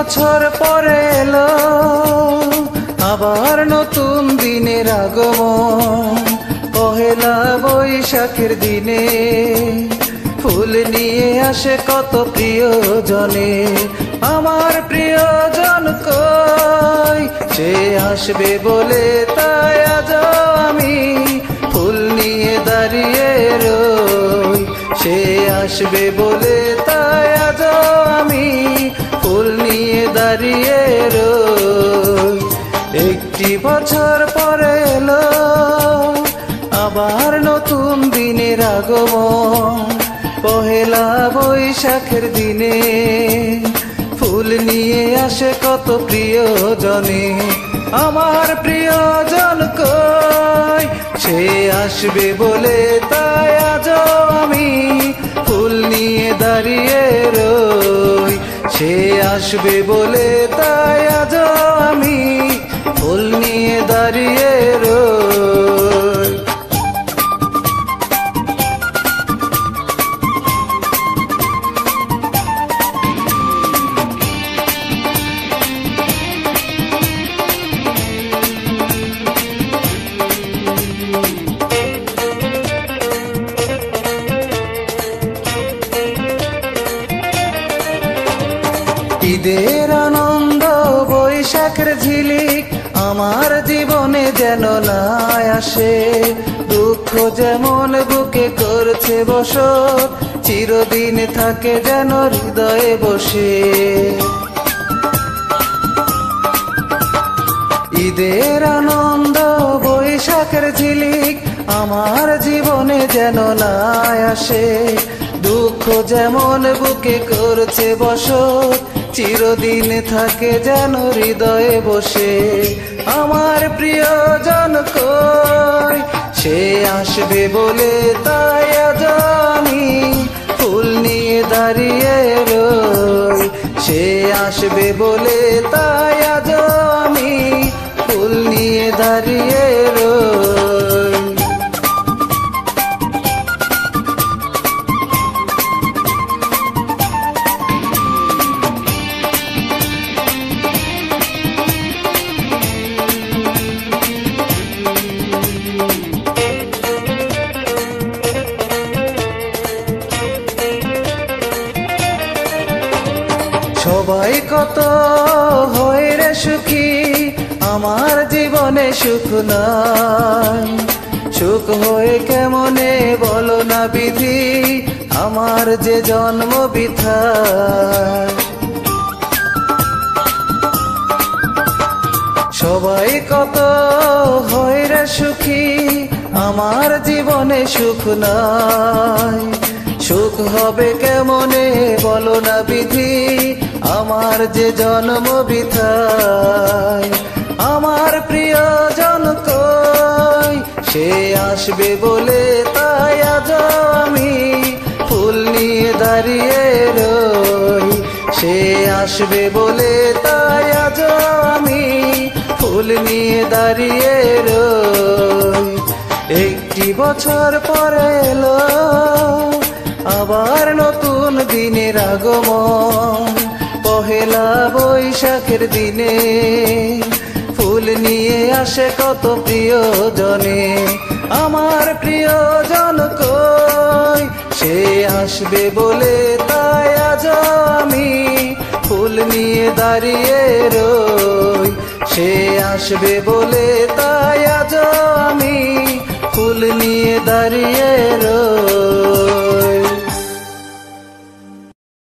বছর পরে এলো আবার নতুন দিনের আগমন। পহেলা বৈশাখের দিনে ফুল নিয়ে আসে কত প্রিয়জনে। আমার প্রিয়জন কই, সে আসবে বলে তাই আজ আমি ফুল নিয়ে দাঁড়িয়ে রই। সে আসবে বলে তাই আজ আমি ফুল নিয়ে দাঁড়িয়ে রই। একটি বছর পরে এলো আবার নতুন দিনের আগমন। পহেলা বৈশাখের দিনে ফুল নিয়ে আসে কত প্রিয়জনে। আমার প্রিয়জন কই, সে আসবে বলে তাই আজ আমি ফুল নিয়ে দাঁড়িয়ে রই। সে আসবে বলে তাই আজ আমি ফুল নিয়ে দাঁড়িয়ে রই। ঈদের আনন্দ বৈশাখের ঝিলিক আমার জীবনে যেন না আসে। দুঃখ যেমন বুকে করছে বসত, চিরদিন থাকে যেন হৃদয়ে বসে। ঈদের আনন্দ বৈশাখের ঝিলিক আমার জীবনে যেন না আসে। দুঃখ যেমন বুকে করছে বসত, চিরদিন থাকে যেন হৃদয়ে বসে। আমার প্রিয়জন কই, সে আসবে বলে তাই আজ আমি ফুল নিয়ে দাঁড়িয়ে রই। সে আসবে বলে তাই আজ আমি ফুল নিয়ে দাঁড়িয়ে রই। সবাই কত হয় রে সুখী, আমার জীবনে সুখ নাই। সুখ হয়ে কেমনে বলো না বিধি, আমার যে জন্ম বৃথায়। সবাই কত হয় রে সুখী, আমার জীবনে সুখ নাই। সুখ হবে কেমনে বলো না বিধি, আমার যে জন্ম বৃথায়। আমার প্রিয়জন কই, সে আসবে বলে তাই আজ আমি ফুল নিয়ে দাঁড়িয়ে রই। সে আসবে বলে তাই আজ আমি ফুল নিয়ে দাঁড়িয়ে রই। একটি বছর পরে এলো আবার নতুন দিনের আগমন। পহেলা বৈশাখের দিনে ফুল নিয়ে আসে কত প্রিয়জনে। আমার প্রিয়জন কই, সে আসবে বলে তাই আজ আমি ফুল নিয়ে দাঁড়িয়ে রই। সে আসবে বলে তাই আজ আমি ফুল নিয়ে দাঁড়িয়ে রই।